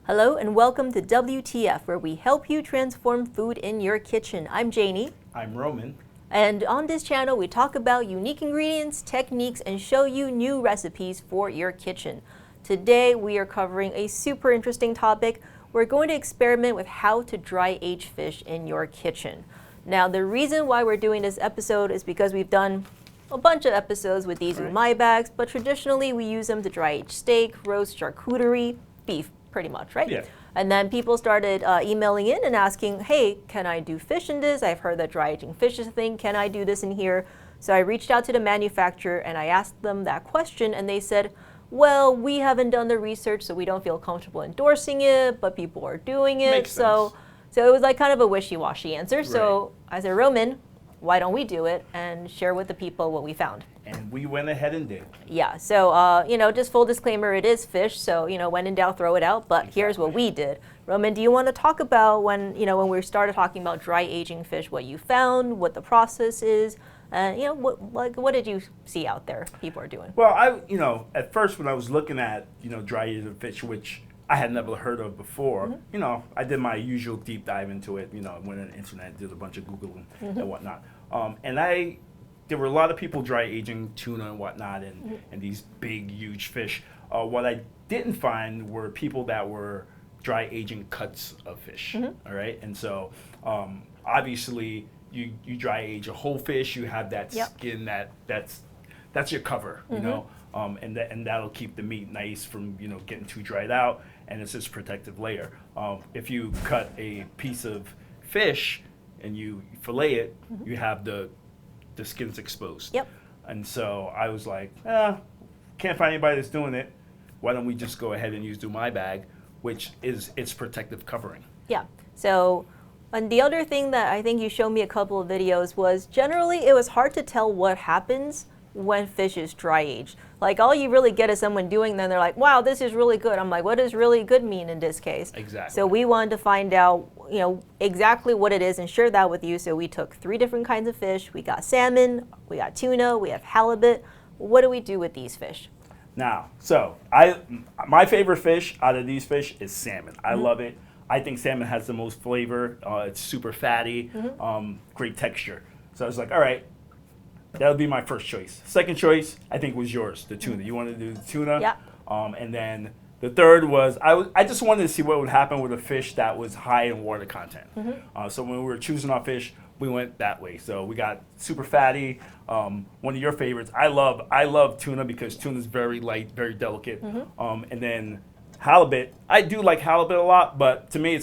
Hello and welcome to WTF, where we help you transform food in your kitchen. I'm Janie. I'm Roman. And on this channel, we talk about unique ingredients, techniques, and show you new recipes for your kitchen. Today, we are covering a super interesting topic. We're going to experiment with how to dry age fish in your kitchen. Now, the reason why we're doing this episode is because we've done a bunch of episodes with these Umai bags, but traditionally we use them to dry age steak, roast, charcuterie, beef, pretty much, right? Yeah. And then people started emailing in and asking, hey, can I do fish in this? I've heard that dry aging fish is a thing. Can I do this in here? So I reached out to the manufacturer and I asked them that question, and they said, well, we haven't done the research, so we don't feel comfortable endorsing it, but people are doing it. Makes sense. So it was like kind of a wishy-washy answer. Right. So I said, Roman, why don't we do it and share with the people what we found? And we went ahead and did. Yeah, so, just full disclaimer, it is fish, so, when in doubt, throw it out, but here's what we did. Roman, do you want to talk about when we started talking about dry aging fish, what you found, what the process is, what did you see out there people are doing? Well, at first when I was looking at, dry aging fish, which I had never heard of before, I did my usual deep dive into it, went on the internet, did a bunch of Googling and whatnot. There were a lot of people dry aging tuna and whatnot and these big, huge fish. What I didn't find were people that were dry aging cuts of fish, all right? And so obviously you dry age a whole fish, you have that skin that's your cover, and that'll keep the meat nice from getting too dried out, and it's this protective layer. If you cut a piece of fish and you fillet it, you have the skin's exposed. Yep. And so I was like, can't find anybody that's doing it. Why don't we just go ahead and use Umai bag, which is its protective covering. Yeah. So, and the other thing that I think you showed me a couple of videos was generally it was hard to tell what happens when fish is dry aged. Like all you really get is someone doing then they're like, wow, this is really good. I'm like, what does really good mean in this case? Exactly. So we wanted to find out, exactly what it is and share that with you. So we took 3 different kinds of fish. We got salmon, we got tuna, we have halibut. What do we do with these fish? Now, so my favorite fish out of these fish is salmon. I love it. I think salmon has the most flavor. It's super fatty, great texture. So I was like, all right, that would be my first choice. Second choice, I think, was yours, the tuna. You wanted to do the tuna? Yeah. And then the third was, I just wanted to see what would happen with a fish that was high in water content. So when we were choosing our fish, we went that way. So we got super fatty. One of your favorites. I love tuna because tuna is very light, very delicate. And then halibut. I do like halibut a lot, but to me,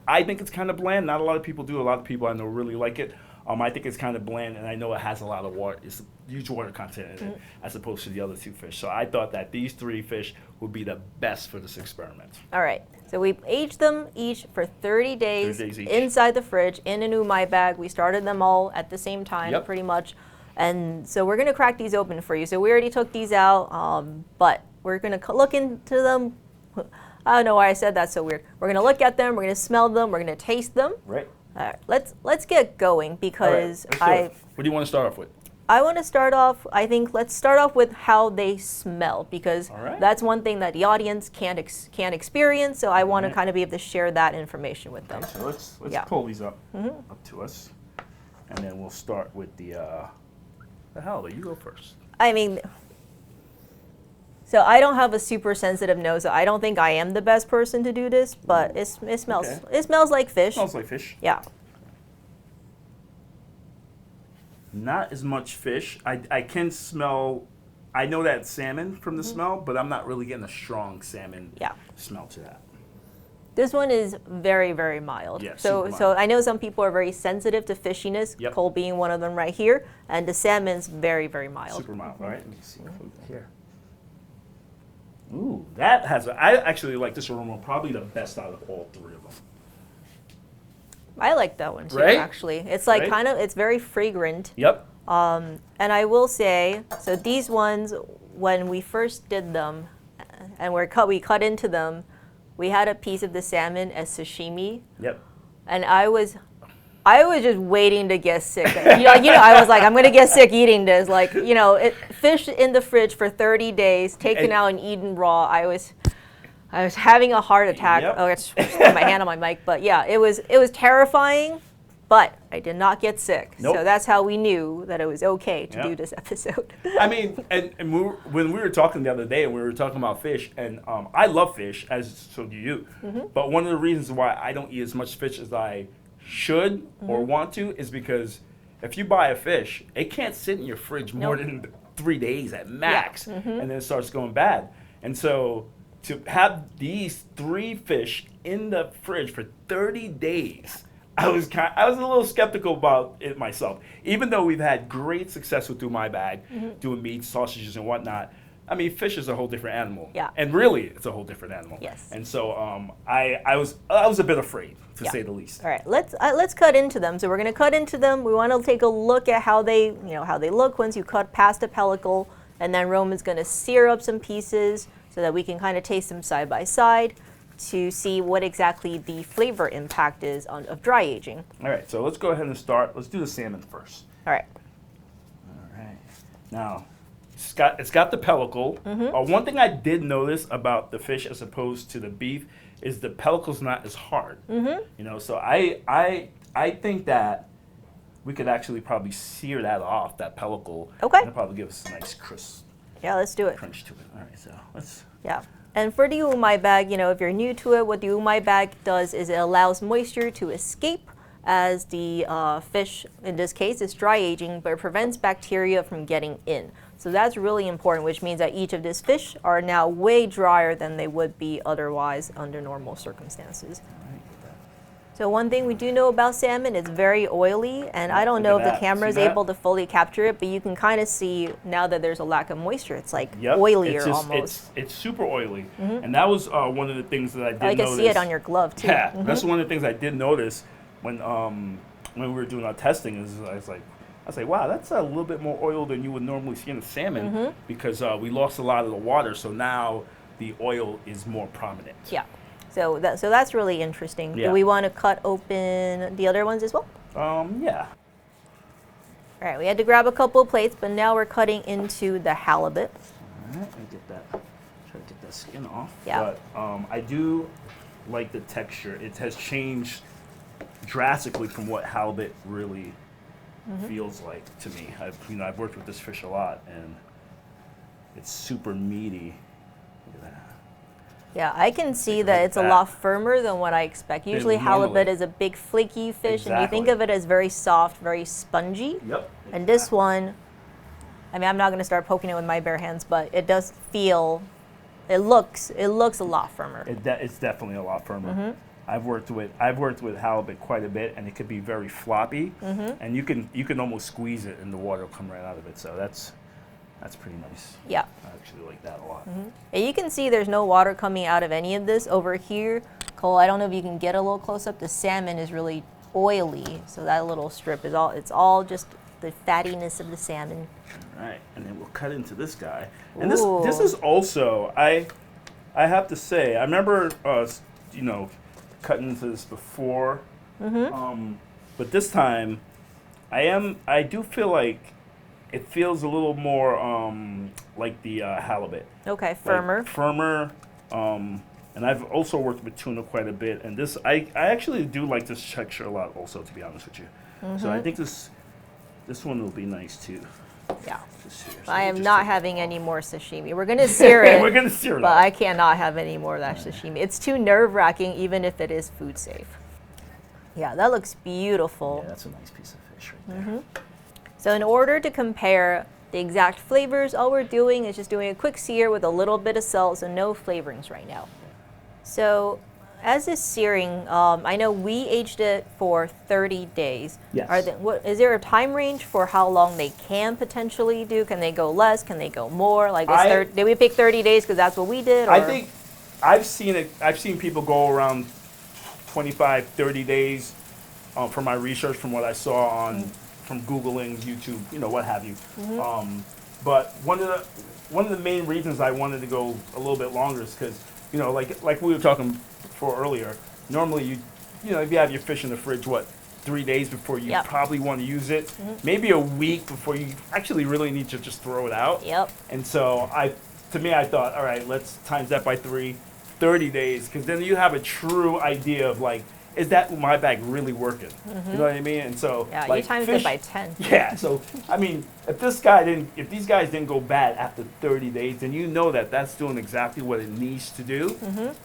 I think it's kind of bland. Not a lot of people do. A lot of people I know really like it. I think it's kind of bland, and I know it has a lot of water. It's huge water content in it, as opposed to the other 2 fish. So I thought that these 3 fish would be the best for this experiment. All right. So we aged them each for 30 days, inside the fridge in an Umai bag. We started them all at the same time, pretty much. And so we're going to crack these open for you. So we already took these out, but we're going to look into them. I don't know why I said that so weird. We're going to look at them. We're going to smell them. We're going to taste them. Right. All right, let's get going because what do you want to start off with? I want to start off, let's start off with how they smell because that's one thing that the audience can't experience, so I want to kind of be able to share that information with them. So let's pull these up to us, and then we'll start with the halibut. You go first. So I don't have a super sensitive nose, so I don't think I am the best person to do this, but it smells it smells like fish. It smells like fish. Yeah. Not as much fish. I can smell, I know that salmon from the smell, but I'm not really getting a strong salmon smell to that. This one is very, very mild. Yeah, so I know some people are very sensitive to fishiness, Cole being one of them right here, and the salmon's very, very mild. Super mild, all right? Let me see here. Ooh, I actually like this aroma probably the best out of all 3 of them. I like that one too, actually. It's like it's very fragrant. Yep. And I will say, so these ones, when we first did them, and we cut into them, we had a piece of the salmon as sashimi. Yep. And I was just waiting to get sick. I was like, I'm going to get sick eating this. Fish in the fridge for 30 days, taken out and eaten raw. I was having a heart attack. Yep. Oh, I just put my hand on my mic, but yeah, it was terrifying, but I did not get sick. Nope. So that's how we knew that it was okay to Yep. do this episode. I mean, and when we were talking the other day, and we were talking about fish, and I love fish, as so do you. But one of the reasons why I don't eat as much fish as I should or want to is because if you buy a fish, it can't sit in your fridge more than 3 days at max, and then it starts going bad. And so to have these 3 fish in the fridge for 30 days, I was a little skeptical about it myself. Even though we've had great success with Umai Bag, doing meat, sausages, and whatnot. I mean, fish is a whole different animal. Yeah. And really, it's a whole different animal. Yes. And so I was a bit afraid, to say the least. All right, let's cut into them. So we're going to cut into them. We want to take a look at how they look once you cut past the pellicle, and then Roman's going to sear up some pieces so that we can kind of taste them side by side to see what exactly the flavor impact is of dry aging. All right, so let's go ahead and start. Let's do the salmon first. All right. All right. Now, it's got the pellicle. One thing I did notice about the fish as opposed to the beef is the pellicle's not as hard. You know, so I think that we could actually probably sear that off, that pellicle. Okay. And it'll probably give us a nice crisp Yeah, let's do it. crunch to it. All right, so let's. Yeah. And for the Umai bag, if you're new to it, what the Umai bag does is it allows moisture to escape as the fish, in this case, is dry aging, but it prevents bacteria from getting in. So that's really important, which means that each of these fish are now way drier than they would be otherwise under normal circumstances. So one thing we do know about salmon, it's very oily, and I don't know if the camera is able to fully capture it, but you can kind of see now that there's a lack of moisture. It's like oilier almost. It's super oily, and that was one of the things that I did notice. I can see it on your glove too. Yeah, that's one of the things I did notice when we were doing our testing. Is I was like, wow, that's a little bit more oil than you would normally see in a salmon because we lost a lot of the water, so now the oil is more prominent. Yeah. So that's really interesting. Yeah. Do we want to cut open the other ones as well? Yeah. All right, we had to grab a couple of plates, but now we're cutting into the halibut. All right, try to get that skin off. Yeah. But I do like the texture. It has changed drastically from what halibut really feels like to me. I've worked with this fish a lot, and it's super meaty. Look at that. Yeah, I can see that it's a lot firmer than what I expect. Usually halibut is a big flaky fish, and you think of it as very soft, very spongy. Yep. And this one, I mean, I'm not going to start poking it with my bare hands, but it does feel, it looks a lot firmer. It's definitely a lot firmer. I've worked with halibut quite a bit, and it could be very floppy, and you can almost squeeze it, and the water will come right out of it. So that's pretty nice. Yeah. I actually like that a lot. And you can see there's no water coming out of any of this. Over here, Cole, I don't know if you can get a little close up. The salmon is really oily, so that little strip is it's all just the fattiness of the salmon. All right, and then we'll cut into this guy. And this is also, I have to say, I remember cutting into this before, but this time I do feel like it feels a little more like the halibut. Okay, firmer. Like firmer. And I've also worked with tuna quite a bit, and this I actually do like this texture a lot also, to be honest with you. So I think this one will be nice too. Yeah. So I am not having any more sashimi. We're going to sear it. We're going to sear it. But I cannot have any more of that sashimi. It's too nerve-wracking, even if it is food safe. Yeah, that looks beautiful. Yeah, that's a nice piece of fish right there. So in order to compare the exact flavors, all we're doing is just doing a quick sear with a little bit of salt, so no flavorings right now. So as this searing, I know we aged it for 30 days. Yes. Is there a time range for how long they can potentially do? Can they go less? Can they go more? Like, did we pick 30 days because that's what we did? Or? I think I've seen people go around 25, 30 days from my research, from what I saw on from Googling, YouTube, what have you. But one of the main reasons I wanted to go a little bit longer is because, like we were talking before earlier, normally if you have your fish in the fridge, 3 days before you probably want to use it, maybe a week before you actually really need to just throw it out. Yep. And so I thought, all right, let's times that by 3. 30 days, because then you have a true idea of like, is that Umai bag really working? You know what I mean? And so, Yeah, like, you times it by 10. Yeah, so I mean, if these guys didn't go bad after 30 days, then you know that that's doing exactly what it needs to do,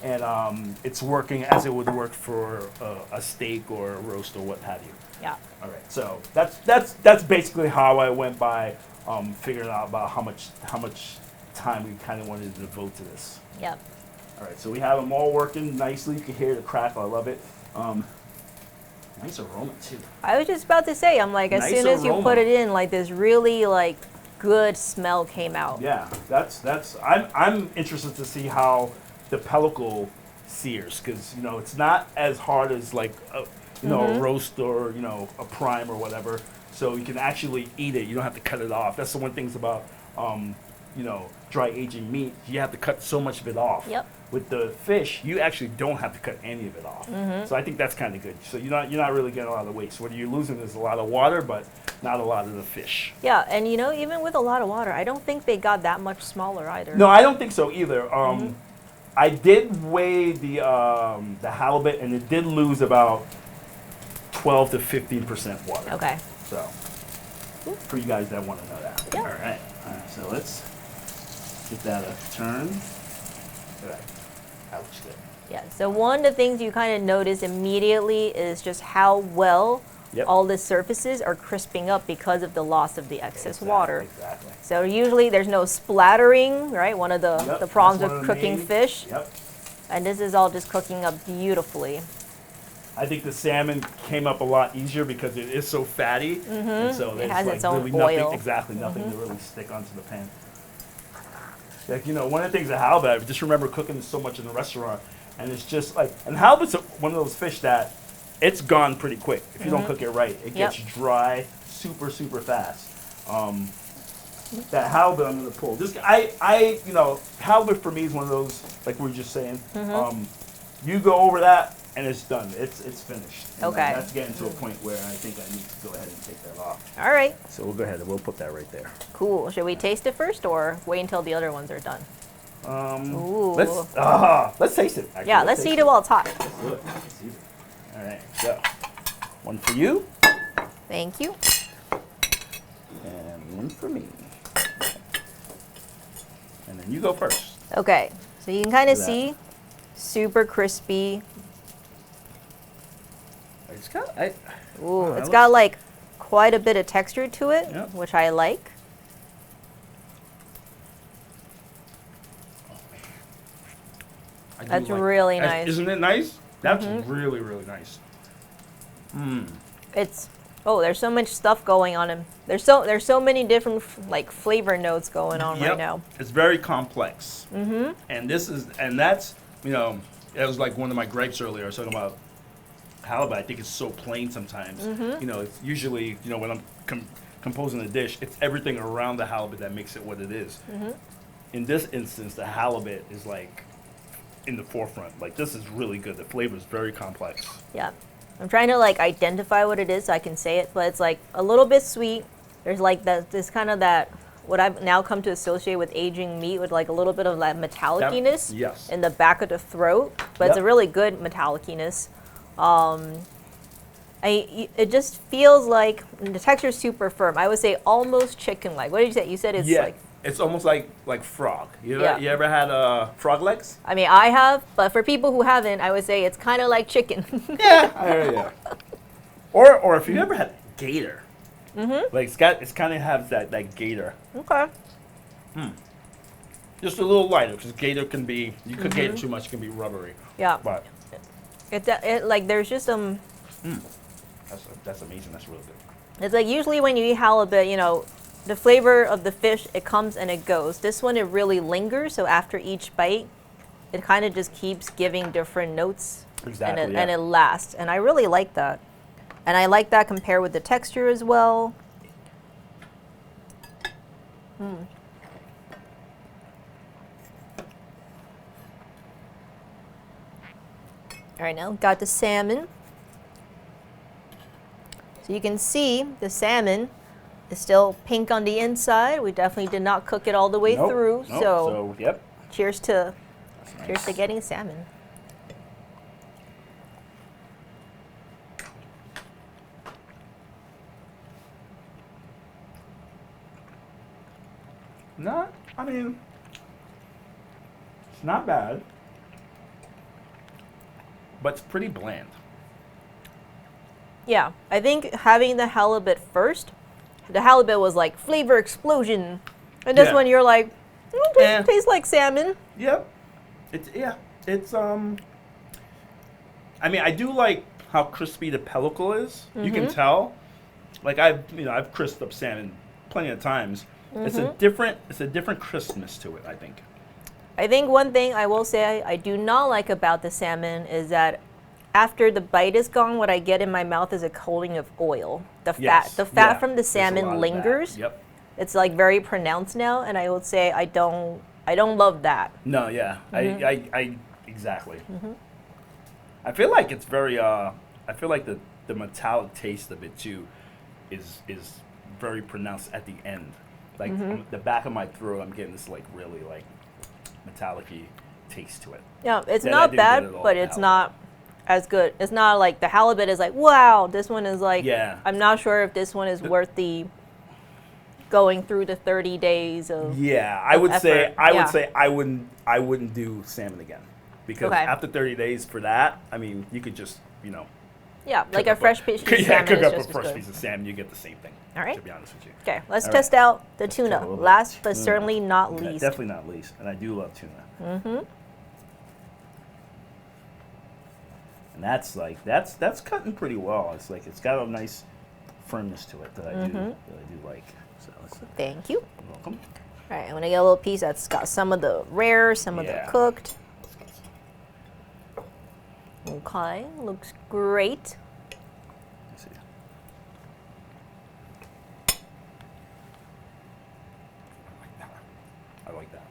and it's working as it would work for a steak or a roast or what have you. Yeah. All right, so that's basically how I went by figuring out about how much time we kind of wanted to devote to this. Yep. All right, so we have them all working nicely. You can hear the crackle. I love it. Nice aroma too. I was just about to say, I'm like, as Nice soon as you aroma. put it in, like this really like good smell came out. Yeah, I'm interested to see how the pellicle sears, because it's not as hard as like a roast or a prime or whatever. So you can actually eat it. You don't have to cut it off. That's the one thing about dry aging meat. You have to cut so much of it off. Yep. With the fish, you actually don't have to cut any of it off. So I think that's kind of good. So you're not really getting a lot of waste. What you're losing is a lot of water, but not a lot of the fish. Yeah, and even with a lot of water, I don't think they got that much smaller either. No, I don't think so either. I did weigh the halibut, and it did lose about 12 to 15% water. Okay. So for you guys that want to know that. Yeah. All right. So let's get that a turn. All right. That looks good. Yeah, so one of the things you kind of notice immediately is just how well all the surfaces are crisping up because of the loss of the excess water. Exactly. So usually there's no splattering, right? One of the problems with cooking fish. Yep. And this is all just cooking up beautifully. I think the salmon came up a lot easier because it is so fatty, and so there's has like its own really oil. nothing to really stick onto the pan. Like one of the things that halibut, I just remember cooking so much in the restaurant, and it's just like, and halibut's one of those fish that it's gone pretty quick if you don't cook it right. It gets dry super fast. That halibut I'm gonna pull. This halibut for me is one of those, like we were just saying. You go over that and it's done. It's finished. And Okay. That's getting to a point where I think I need to go ahead and take that off. All right, So we'll go ahead and we'll put that right there. cool. Should we taste it first or wait until the other ones are done? Ooh. Let's taste it. Actually. Yeah, let's eat it while it's hot. Let's do it. Let's eat it. All right. So one for you Thank you. and one for me. And then you go first. Okay, so you can kind of Look at see, super crispy. It's got. Ooh, that it's got looks- like quite a bit of texture to it, Yep. which I like. I do That's really That's- nice. Isn't it nice? That's really nice. It's there's so much stuff going on, and there's so many different like flavor notes going on right now. It's very complex. And that's it was like one of my gripes earlier. I was talking about halibut. I think it's so plain sometimes. It's usually when I'm composing a dish, it's everything around the halibut that makes it what it is. In this instance, the halibut is like in the forefront. Like this is really good. The flavor is very complex. Yeah. I'm trying to like identify what it is so I can say it, but it's like a little bit sweet. There's like this kind of that what I've now come to associate with aging meat with like a little bit of that metalliciness Yes. in the back of the throat, but it's a really good metalliciness. It just feels like the texture is super firm. I would say almost chicken-like. What did you say? You said it's like. It's almost like frog. You ever had frog legs? I mean, I have, but for people who haven't, I would say it's kind of like chicken. Yeah. Or if you ever had gator, like it's kind of has that gator. Okay. Just a little lighter because gator can be you cook gator too much, it can be rubbery. Yeah. But It like there's just that's amazing. That's really good. It's like usually when you eat halibut, the flavor of the fish, it comes and it goes. This one, it really lingers. So after each bite, it kind of just keeps giving different notes. Exactly. And it lasts. And I really like that. And I like that compared with the texture as well. All right, now got the salmon. So you can see the salmon is still pink on the inside. We definitely did not cook it all the way through. Nope. So yep. cheers to Here's to getting salmon. I mean, it's not bad, but it's pretty bland. Yeah, I think having the halibut first, the halibut was like flavor explosion. And this one you're like, it tastes like salmon. Yep. It's I mean, I do like how crispy the pellicle is. You can tell. Like I've crisped up salmon plenty of times. It's a different crispness to it, I think. I think one thing I will say I do not like about the salmon is that after the bite is gone, what I get in my mouth is a coating of oil. The fat from the salmon lingers. Yep. It's like very pronounced now, and I would say I don't love that. No, yeah, I exactly. I feel like it's very. I feel like the metallic taste of it too, is very pronounced at the end. Like the back of my throat, I'm getting this like really like metallic-y taste to it. Yeah, it's not bad, but it's not as good. It's not like the halibut is like, wow, this one is like, I'm not sure if this one is worth the going through the 30 days of I would effort. say I wouldn't do salmon again, because after 30 days for that, I mean, you could just like a fresh piece of salmon cook is up a just fresh as piece of salmon, you get the same thing. All right. To be honest with you. Okay, let's test out the tuna. Last but certainly not least. Definitely not least, and I do love tuna. And that's cutting pretty well. It's like it's got a nice firmness to it that I do like. So thank you. You're welcome. All right, I'm gonna get a little piece that's got some of the rare, some of the cooked. Okay, looks great. Let's see. I like that.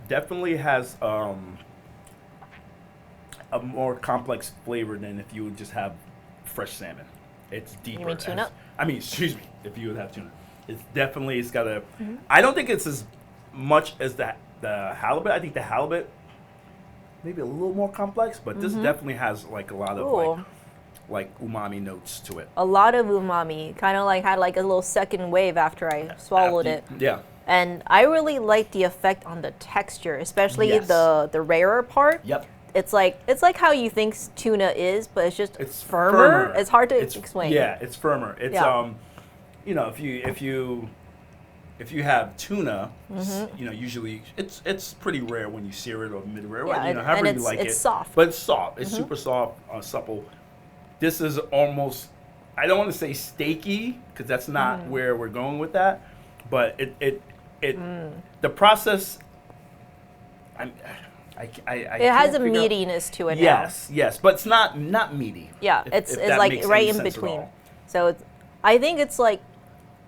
Definitely has a more complex flavor than if you would just have fresh salmon. It's deeper. You mean tuna? Excuse me, if you would have tuna. It's got a, I don't think it's as much as the halibut. I think the halibut maybe a little more complex, but this definitely has like a lot of like umami notes to it. A lot of umami, kind of like had like a little second wave after I swallowed it. Yeah. And I really like the effect on the texture, especially the rarer part. Yep. It's like how you think tuna is, but it's firmer. It's hard to explain. Yeah, it's firmer. It's you know, if you have tuna, usually it's pretty rare when you sear it or mid-rare, however you like it. It's soft. But it's soft. It's super soft, supple. This is almost, I don't want to say steaky, because that's not where we're going with that, but the process, it has a meatiness to it. Yes, but it's not meaty. Yeah, it's like right in between. So I think it's like,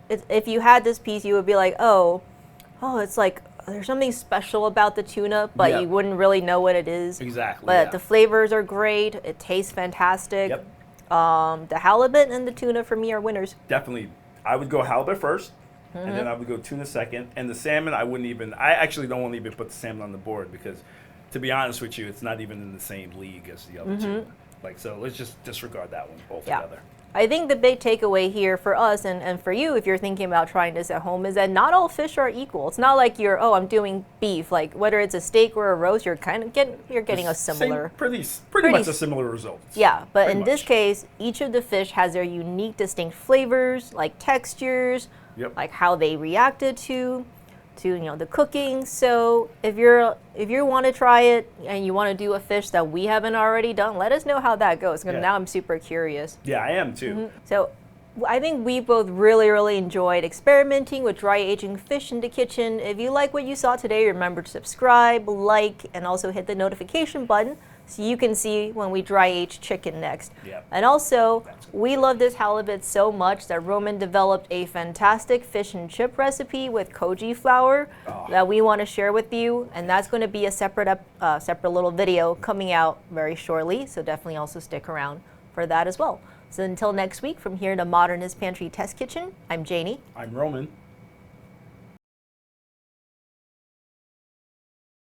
if you had this piece, you would be like, oh, it's like there's something special about the tuna, but you wouldn't really know what it is. Exactly. But the flavors are great. It tastes fantastic. Yep. The halibut and the tuna for me are winners. Definitely, I would go halibut first. And then I would go tuna second. And the salmon, I actually don't want to even put the salmon on the board, because, to be honest with you, it's not even in the same league as the other two. Like, so let's just disregard that one altogether. I think the big takeaway here for us and for you, if you're thinking about trying this at home, is that not all fish are equal. It's not like I'm doing beef. Like, whether it's a steak or a roast, you're getting a similar, pretty much a similar result. Yeah, but in this case, each of the fish has their unique, distinct flavors, like textures, like how they reacted to the cooking. So if you want to try it and you want to do a fish that we haven't already done, let us know how that goes, because now I'm super curious. Yeah, I am too. So I think we both really enjoyed experimenting with dry aging fish in the kitchen. If you like what you saw today, remember to subscribe, like, and also hit the notification button so you can see when we dry age chicken next. And also, we love this halibut so much that Roman developed a fantastic fish and chip recipe with koji flour that we want to share with you, and that's going to be a separate little video coming out very shortly, so definitely also stick around for that as well. So until next week, from here in the Modernist Pantry Test Kitchen, I'm Janie. I'm Roman.